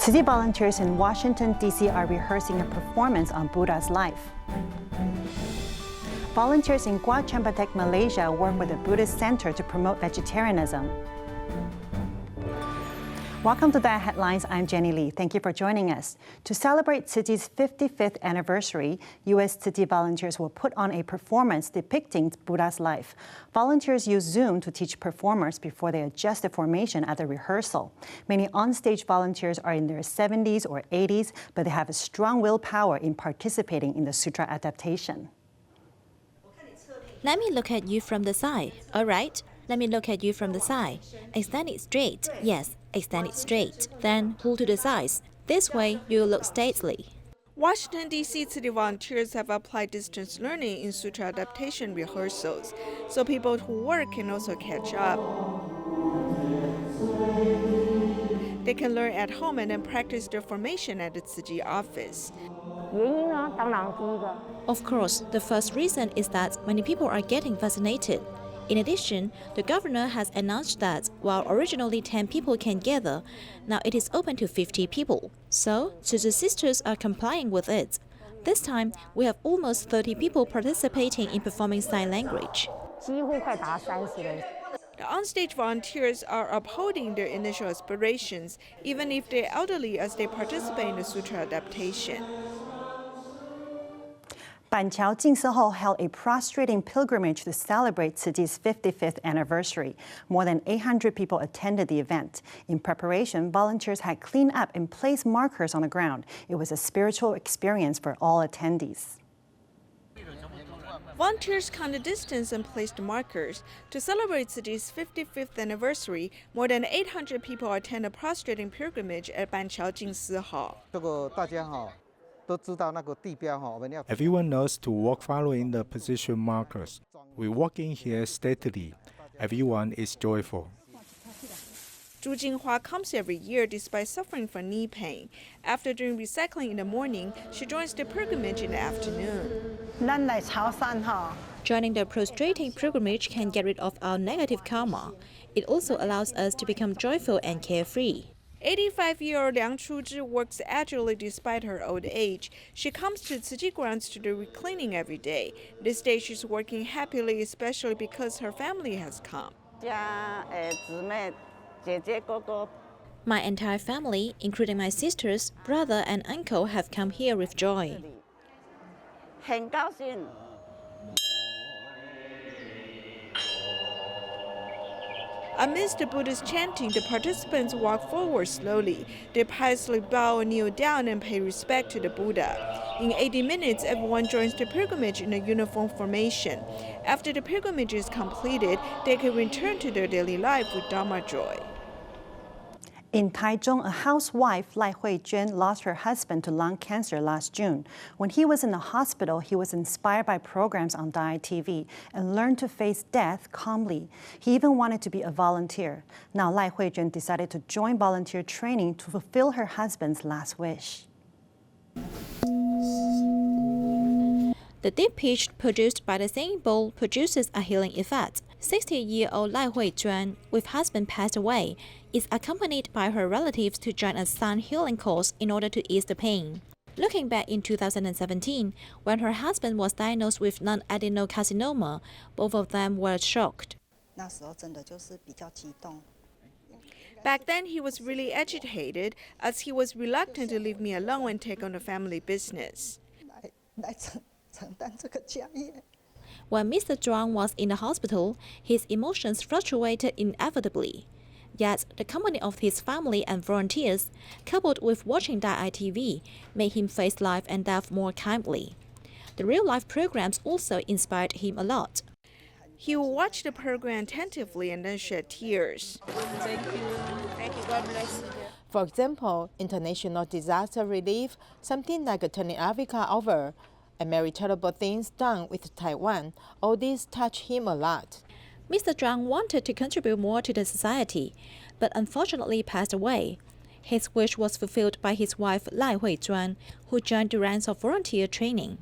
Tzu Chi volunteers in Washington, D.C. are rehearsing a performance on Buddha's life. Volunteers in Guar Chempedak Malaysia work with a Buddhist center to promote vegetarianism. Welcome to DaAi Headlines. I'm Jenny Lee. Thank you for joining us. To celebrate Tzu Chi's 55th anniversary, U.S. Tzu Chi volunteers will put on a performance depicting Buddha's life. Volunteers use Zoom to teach performers before they adjust the formation at the rehearsal. Many onstage volunteers are in their 70s or 80s, but they have a strong willpower in participating in the Sutra adaptation. Let me look at you from the side. All right. Let me look at you from the side. Extend it straight. Yes, extend it straight. Then pull to the sides. This way, you'll look stately. Washington D.C. city volunteers have applied distance learning in Sutra adaptation rehearsals, so people who work can also catch up. They can learn at home and then practice their formation at the Tzu Chi office. Of course, the first reason is that many people are getting vaccinated. In addition, the governor has announced that while originally 10 people can gather, now it is open to 50 people. So, Tzu Chi sisters are complying with it. This time, we have almost 30 people participating in performing sign language. The onstage volunteers are upholding their initial aspirations, even if they're elderly, as they participate in the Sutra adaptation. Banqiao Jing Si Hall held a prostrating pilgrimage to celebrate Tzu Chi's 55th anniversary. More than 800 people attended the event. In preparation, volunteers had cleaned up and placed markers on the ground. It was a spiritual experience for all attendees. Volunteers counted distance and placed markers. To celebrate Tzu Chi's 55th anniversary, more than 800 people attend a prostrating pilgrimage at Banqiao Jing Si Hall. Everyone knows to walk following the position markers. We walk in here steadily. Everyone is joyful. Zhu Jinghua comes every year despite suffering from knee pain. After doing recycling in the morning, she joins the pilgrimage in the afternoon. Joining the prostrating pilgrimage can get rid of our negative karma. It also allows us to become joyful and carefree. 85-year-old Liang Chuzhi works agilely despite her old age. She comes to Tzu Chi grounds to do recleaning every day. This day she's working happily, especially because her family has come. My entire family, including my sisters, brother, and uncle, have come here with joy. Amidst the Buddhist chanting, the participants walk forward slowly. They piously bow, kneel down, and pay respect to the Buddha. In 80 minutes, everyone joins the pilgrimage in a uniform formation. After the pilgrimage is completed, they can return to their daily life with Dharma joy. In Taichung, a housewife, Lai Hui-juan, lost her husband to lung cancer last June. When he was in the hospital, he was inspired by programs on DaAi TV and learned to face death calmly. He even wanted to be a volunteer. Now, Lai Hui-juan decided to join volunteer training to fulfill her husband's last wish. The deep pitch produced by the singing bowl produces a healing effect. 60-year-old Lai Hui-juan, with husband passed away, is accompanied by her relatives to join a sound healing course in order to ease the pain. Looking back in 2017, when her husband was diagnosed with non-adenocarcinoma, both of them were shocked. Back then, he was really agitated, as he was reluctant to leave me alone and take on the family business. When Mr. Zhuang was in the hospital, his emotions fluctuated inevitably. Yet, the company of his family and volunteers, coupled with watching DaAi TV, made him face life and death more kindly. The real-life programs also inspired him a lot. He would watch the program attentively and then shed tears. Thank you. Thank you. God bless you. For example, international disaster relief, something like turning Africa over, and many terrible things done with Taiwan. All this touched him a lot. Mr. Zhang wanted to contribute more to the society, but unfortunately passed away. His wish was fulfilled by his wife Lai Hui-juan, who joined the ranks of volunteer training.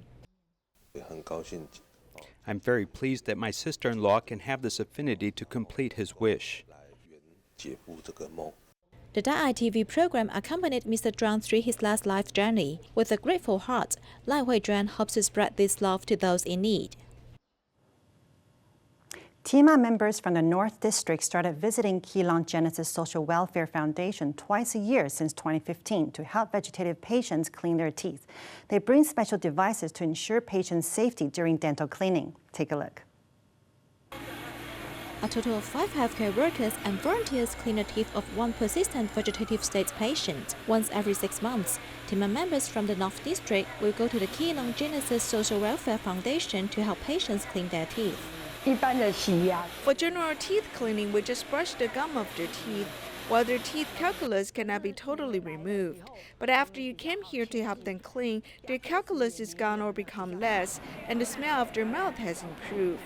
I'm very pleased that my sister-in-law can have this affinity to complete his wish. The DaAi TV program accompanied Mr. Zhuang through his last life journey. With a grateful heart, Lai Huizhuan hopes to spread this love to those in need. TIMA members from the North District started visiting Keelung Genesis Social Welfare Foundation twice a year since 2015 to help vegetative patients clean their teeth. They bring special devices to ensure patients' safety during dental cleaning. Take a look. A total of 5 healthcare workers and volunteers clean the teeth of one persistent vegetative state patient once every 6 months. TIMA members from the North District will go to the Keelung Genesis Social Welfare Foundation to help patients clean their teeth. For general teeth cleaning, we just brush the gum of their teeth, while their teeth calculus cannot be totally removed. But after you came here to help them clean, their calculus is gone or become less, and the smell of their mouth has improved.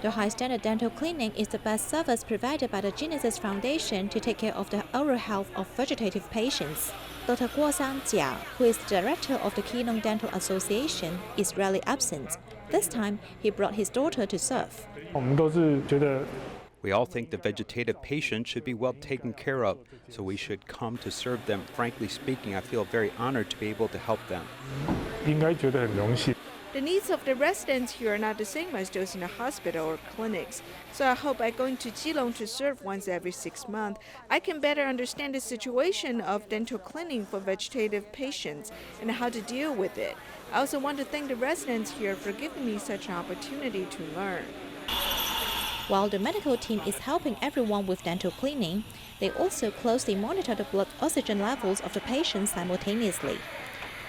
The high-standard dental cleaning is the best service provided by the Genesis Foundation to take care of the oral health of vegetative patients. Dr. Guar Chempedak, who is the director of the Keelung Dental Association, is rarely absent. This time, he brought his daughter to serve. We all think the vegetative patient should be well taken care of, so we should come to serve them. Frankly speaking, I feel very honored to be able to help them. The needs of the residents here are not the same as those in the hospital or clinics, so I hope by going to Keelung to serve once every 6 months, I can better understand the situation of dental cleaning for vegetative patients and how to deal with it. I also want to thank the residents here for giving me such an opportunity to learn. While the medical team is helping everyone with dental cleaning, they also closely monitor the blood oxygen levels of the patients simultaneously.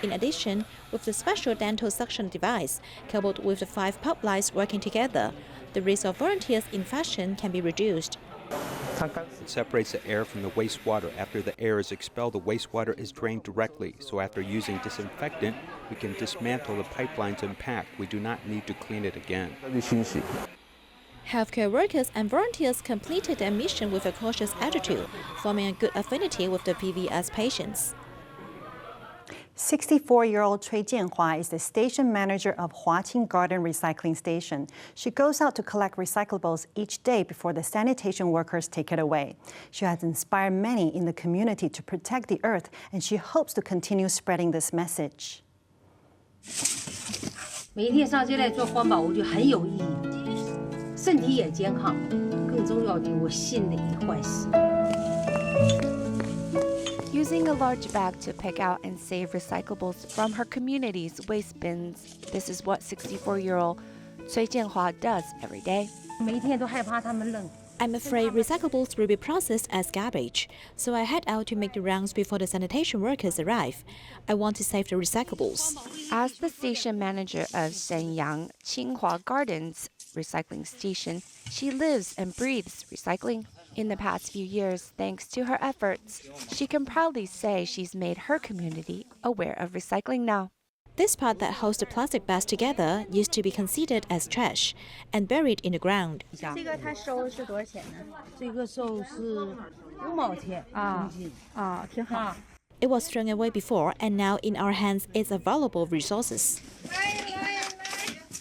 In addition, with the special dental suction device, coupled with the 5 pulp lights working together, the risk of volunteers' infection can be reduced. It separates the air from the wastewater. After the air is expelled, the wastewater is drained directly. So after using disinfectant, we can dismantle the pipelines and pack. We do not need to clean it again. Healthcare workers and volunteers completed their mission with a cautious attitude, forming a good affinity with the VVS patients. 64-year-old Cui Jianhua is the station manager of Huaqing Garden Recycling Station. She goes out to collect recyclables each day before the sanitation workers take it away. She has inspired many in the community to protect the earth, and she hopes to continue spreading this message. 每天上街来做环保，我觉得很有意义，身体也健康，更重要的，我心里欢喜。 Using a large bag to pick out and save recyclables from her community's waste bins, this is what 64-year-old Cui Jianhua does every day. 每天都害怕他们扔。 I'm afraid recyclables will be processed as garbage, so I head out to make the rounds before the sanitation workers arrive. I want to save the recyclables. As the station manager of Shenyang Qinghua Gardens recycling station, she lives and breathes recycling. In the past few years, thanks to her efforts, she can proudly say she's made her community aware of recycling now. This part that holds the plastic bags together used to be considered as trash and buried in the ground. 这个它收是多少钱呢？这个收是5毛钱一斤。挺好。 It was thrown away before, and now in our hands it's a valuable resources.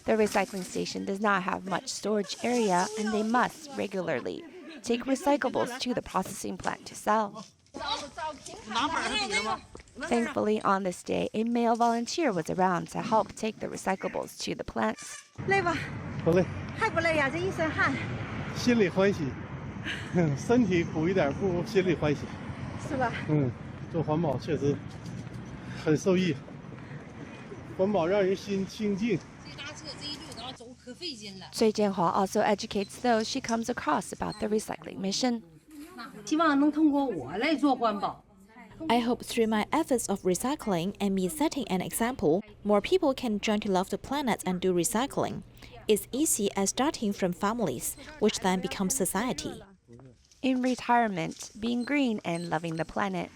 The recycling station does not have much storage area, and they must regularly take recyclables to the processing plant to sell. Thankfully, on this day, a male volunteer was around to help take the recyclables to the plants. 累吧？不累。还不累呀？这一身汗。心里欢喜，身体苦一点，不如心里欢喜。是吧？做环保确实很受益，环保让人心清静。 Cui Jianhua also educates those she comes across about the recycling mission. 希望能通过我来做环保。 I hope through my efforts of recycling and me setting an example, more people can join to love the planet and do recycling. It's easy as starting from families, which then becomes society. In retirement, being green and loving the planet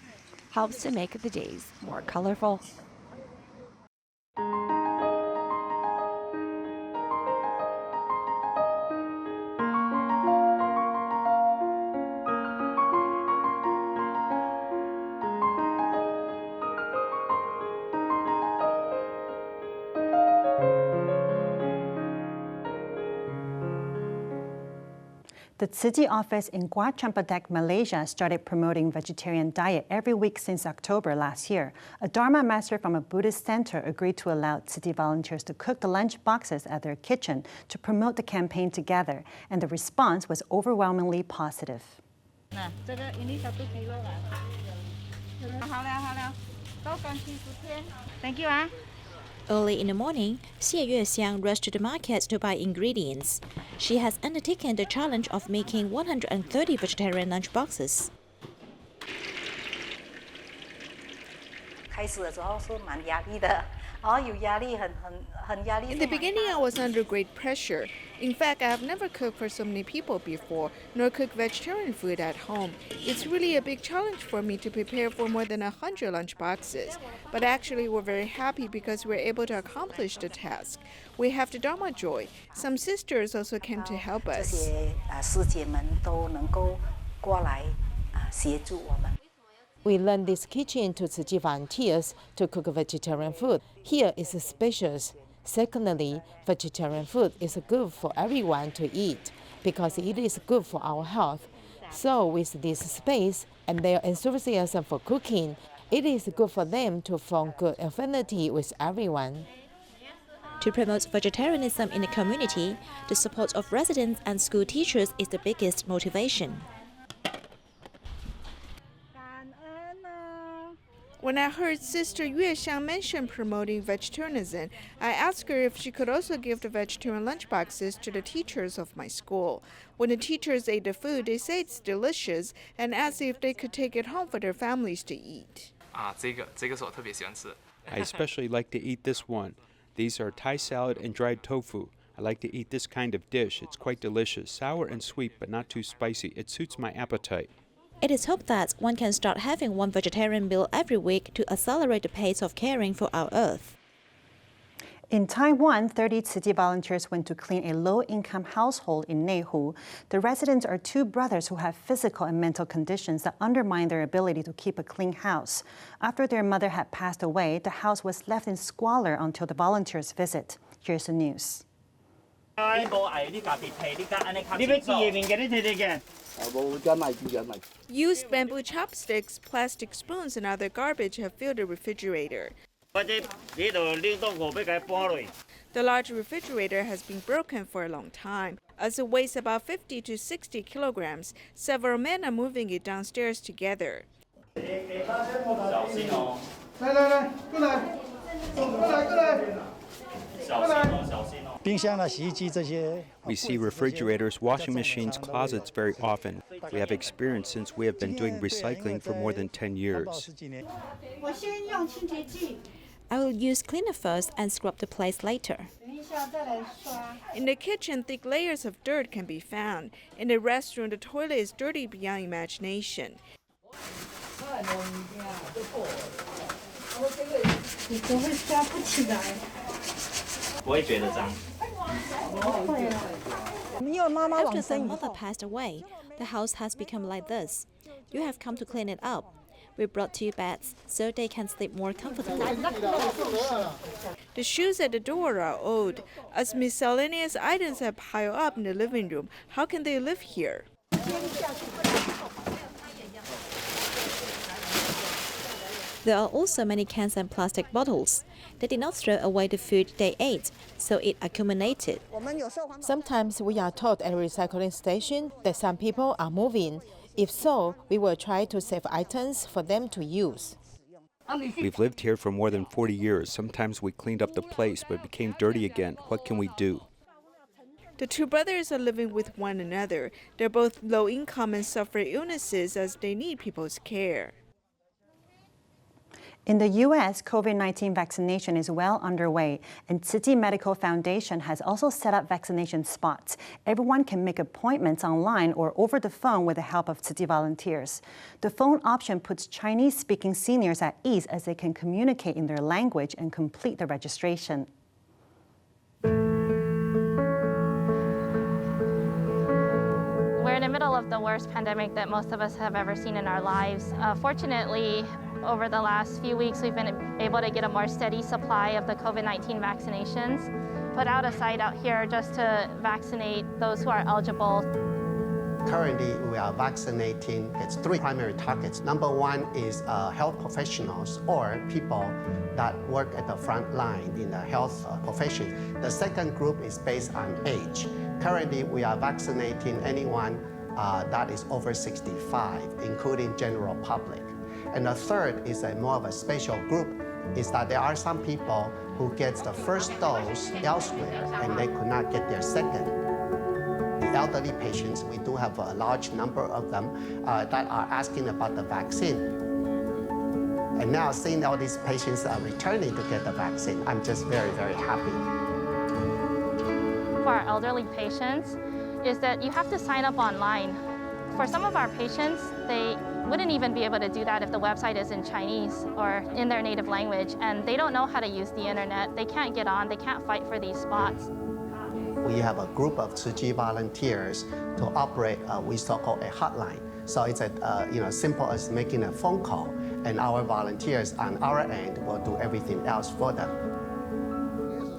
helps to make the days more colorful. The Tzu Chi office in Guar Chempedak Malaysia started promoting vegetarian diet every week since October last year. A Dharma master from a Buddhist center agreed to allow Tzu Chi volunteers to cook the lunch boxes at their kitchen to promote the campaign together, and the response was overwhelmingly positive. Thank you. Early in the morning, Xie Yuexiang rushed to the market to buy ingredients. She has undertaken the challenge of making 130 vegetarian lunch boxes. In the beginning, I was under great pressure. In fact, I have never cooked for so many people before, nor cooked vegetarian food at home. It's really a big challenge for me to prepare for more than 100 lunch boxes. But actually, we're very happy because we're able to accomplish the task. We have the Dharma joy. Some sisters also came to help us. We lend this kitchen to Tzu Chi volunteers to cook vegetarian food. Here is spacious. Secondly, vegetarian food is good for everyone to eat because it is good for our health. So with this space and their enthusiasm for cooking, it is good for them to form good affinity with everyone. To promote vegetarianism in the community, the support of residents and school teachers is the biggest motivation. When I heard Sister Yuexiang mention promoting vegetarianism, I asked her if she could also give the vegetarian lunchboxes to the teachers of my school. When the teachers ate the food, they say it's delicious and asked if they could take it home for their families to eat. I especially like to eat this one. These are Thai salad and dried tofu. I like to eat this kind of dish. It's quite delicious, sour and sweet, but not too spicy. It suits my appetite. It is hoped that one can start having one vegetarian meal every week to accelerate the pace of caring for our Earth. In Taiwan, 30 Tzu Chi volunteers went to clean a low-income household in Neihu. The residents are two brothers who have physical and mental conditions that undermine their ability to keep a clean house. After their mother had passed away, the house was left in squalor until the volunteers' visit. Here's the news. Used bamboo chopsticks, plastic spoons, and other garbage have filled the refrigerator. The large refrigerator has been broken for a long time. As it weighs about 50 to 60 kilograms, several men are moving it downstairs together. We see refrigerators, washing machines, closets very often. We have experience since we have been doing recycling for more than 10 years. I will use cleaner first and scrub the place later. In the kitchen, thick layers of dirt can be found. In the restroom, the toilet is dirty beyond imagination. After the mother passed away, the house has become like this. You have come to clean it up. We brought 2 beds so they can sleep more comfortably. The shoes at the door are old. As miscellaneous items have piled up in the living room, how can they live here? There are also many cans and plastic bottles. They did not throw away the food they ate, so it accumulated. Sometimes we are told at a recycling station that some people are moving. If so, we will try to save items for them to use. We've lived here for more than 40 years. Sometimes we cleaned up the place, but it became dirty again. What can we do? The two brothers are living with one another. They're both low income and suffer illnesses as they need people's care. In the U.S., COVID-19 vaccination is well underway, and Tzu Chi Medical Foundation has also set up vaccination spots. Everyone can make appointments online or over the phone with the help of Tzu Chi volunteers. The phone option puts Chinese-speaking seniors at ease as they can communicate in their language and complete the registration. We're in the middle of the worst pandemic that most of us have ever seen in our lives. Fortunately, over the last few weeks, we've been able to get a more steady supply of the COVID-19 vaccinations, put out a site out here just to vaccinate those who are eligible. Currently, we are vaccinating. It's three primary targets. Number one is health professionals or people that work at the front line in the health profession. The second group is based on age. Currently, we are vaccinating anyone that is over 65, including general public. And the third is more of a special group, is that there are some people who get the first dose elsewhere and they could not get their second. The elderly patients, we do have a large number of them that are asking about the vaccine. And now seeing all these patients are returning to get the vaccine, I'm just very, very happy. For our elderly patients is that you have to sign up online. For some of our patients, they wouldn't even be able to do that if the website is in Chinese or in their native language, and they don't know how to use the internet. They can't get on, they can't fight for these spots. We have a group of Tzu Chi volunteers to operate we so-called a hotline. So it's simple as making a phone call, and our volunteers on our end will do everything else for them.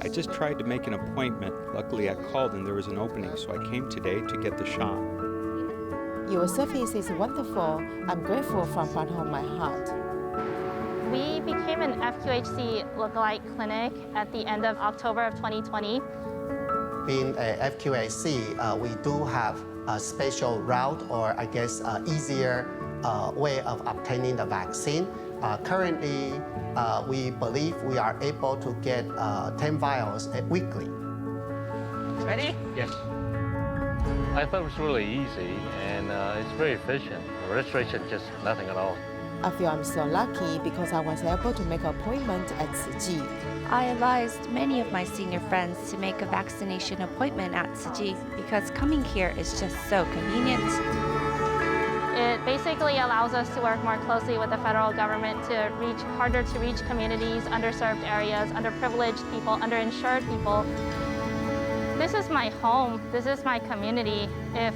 I just tried to make an appointment. Luckily, I called and there was an opening, so I came today to get the shot. Your service is wonderful. I'm grateful from the bottom of my heart. We became an FQHC lookalike clinic at the end of October of 2020. Being a FQHC, we do have a special route, or I guess easier way of obtaining the vaccine. Currently, we believe we are able to get 10 vials weekly. Ready? Yes. I thought it was really easy and it's very efficient. The registration, just nothing at all. I feel I'm so lucky because I was able to make an appointment at Tzu Chi. I advised many of my senior friends to make a vaccination appointment at Tzu Chi because coming here is just so convenient. It basically allows us to work more closely with the federal government to reach harder to reach communities, underserved areas, underprivileged people, underinsured people. This is my home, this is my community. If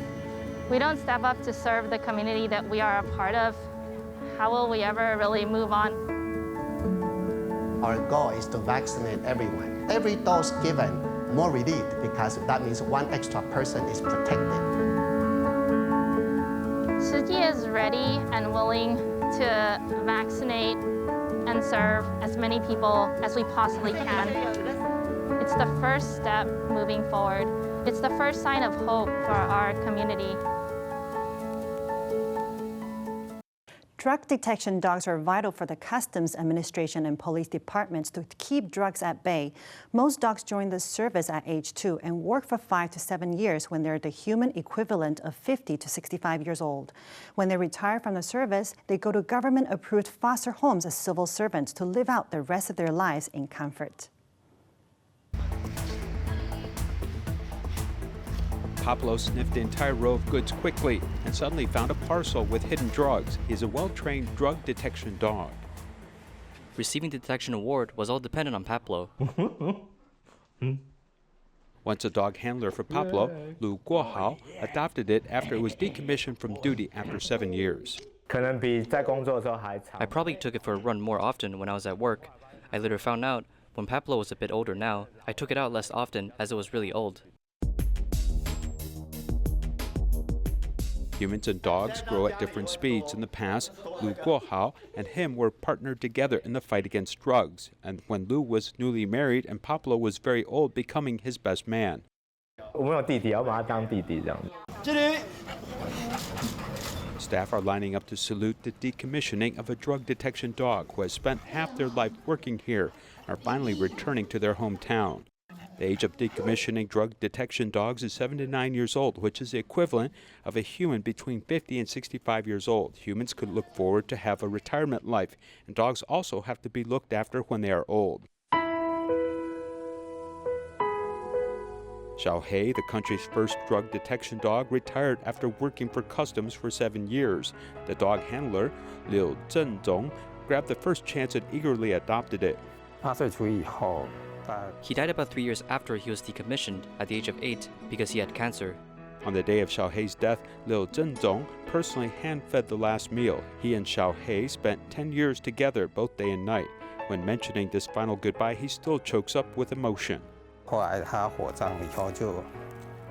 we don't step up to serve the community that we are a part of, how will we ever really move on? Our goal is to vaccinate everyone. Every dose given, more relief, because that means one extra person is protected. Tzu Chi is ready and willing to vaccinate and serve as many people as we possibly can. It's the first step moving forward. It's the first sign of hope for our community. Drug detection dogs are vital for the Customs Administration and police departments to keep drugs at bay. Most dogs join the service at age 2 and work for 5 to 7 years when they're the human equivalent of 50 to 65 years old. When they retire from the service, they go to government-approved foster homes as civil servants to live out the rest of their lives in comfort. Pablo sniffed the entire row of goods quickly and suddenly found a parcel with hidden drugs. He's a well-trained drug detection dog. Receiving the detection award was all dependent on Pablo. Once a dog handler for Pablo, Lu Guohao adopted it after it was decommissioned from duty after 7 years. I probably took it for a run more often when I was at work. I later found out when Pablo was a bit older now, I took it out less often as it was really old. Humans and dogs grow at different speeds. In the past, Lu Guohao and him were partnered together in the fight against drugs, and when Lu was newly married and Pablo was very old, becoming his best man. Staff are lining up to salute the decommissioning of a drug detection dog who has spent half their life working here and are finally returning to their hometown. The age of decommissioning drug detection dogs is 7 to 9 years old, which is the equivalent of a human between 50 and 65 years old. Humans could look forward to have a retirement life, and dogs also have to be looked after when they are old. Xiao Hei, the country's first drug detection dog, retired after working for customs for 7 years. The dog handler, Liu Zhenzong, grabbed the first chance and eagerly adopted it. He died about 3 years after he was decommissioned at the age of 8 because he had cancer. On the day of Xiao Hei's death, Liu Zhenzong personally hand-fed the last meal. He and Xiao Hei spent 10 years together, both day and night. When mentioning this final goodbye, he still chokes up with emotion.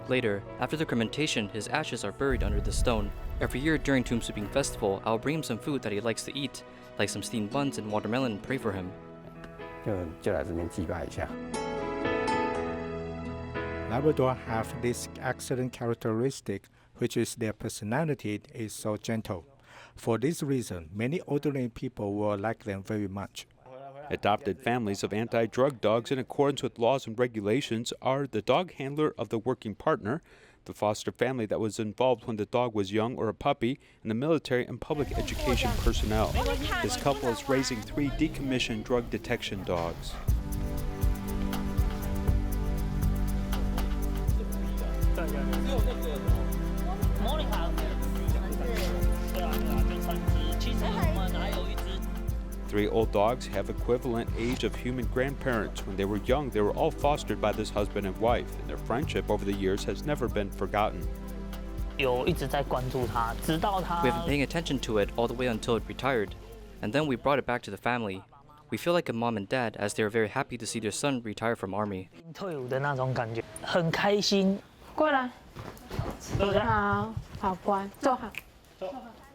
Later, after the cremation, his ashes are buried under the stone. Every year during Tomb Sweeping Festival, I'll bring him some food that he likes to eat, like some steamed buns and watermelon, and pray for him. Labrador have this excellent characteristic, which is their personality is so gentle. For this reason, many elderly people will like them very much. Adopted families of anti-drug dogs in accordance with laws and regulations are the dog handler of the working partner, the foster family that was involved when the dog was young or a puppy, and the military and public education personnel. This couple is raising 3 decommissioned drug detection dogs. Three old dogs have equivalent age of human grandparents. When they were young, they were all fostered by this husband and wife, and their friendship over the years has never been forgotten. We have been paying attention to it all the way until it retired, and then we brought it back to the family. We feel like a mom and dad as they are very happy to see their son retire from army.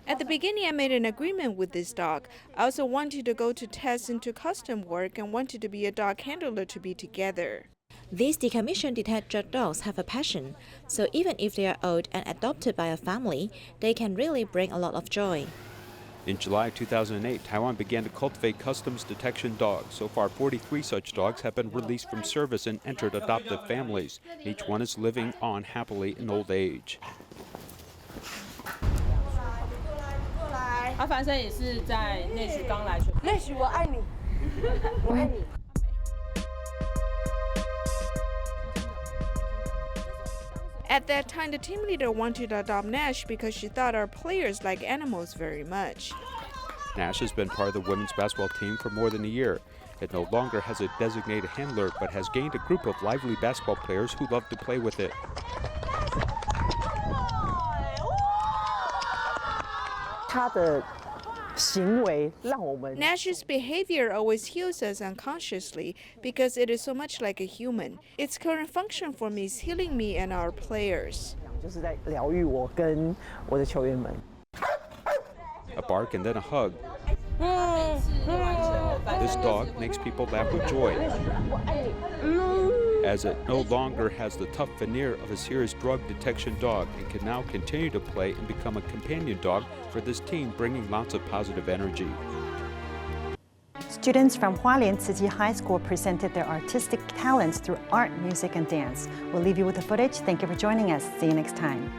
At the beginning, I made an agreement with this dog. I also wanted to go to tests into custom work and wanted to be a dog handler to be together. These decommissioned detected dogs have a passion, so even if they are old and adopted by a family, they can really bring a lot of joy. In July 2008, Taiwan began to cultivate customs detection dogs. So far, 43 such dogs have been released from service and entered adoptive families. Each one is living on happily in old age. At that time, the team leader wanted to adopt Nash because she thought our players like animals very much. Nash has been part of the women's basketball team for more than a year. It no longer has a designated handler, but has gained a group of lively basketball players who love to play with it. Nash's behavior always heals us unconsciously because it is so much like a human. Its current function for me is healing me and our players. A bark and then a hug. This dog makes people laugh with joy, as it no longer has the tough veneer of a serious drug detection dog and can now continue to play and become a companion dog for this team, bringing lots of positive energy. Students from Hualien Tzu Chi High School presented their artistic talents through art, music, and dance. We'll leave you with the footage. Thank you for joining us. See you next time.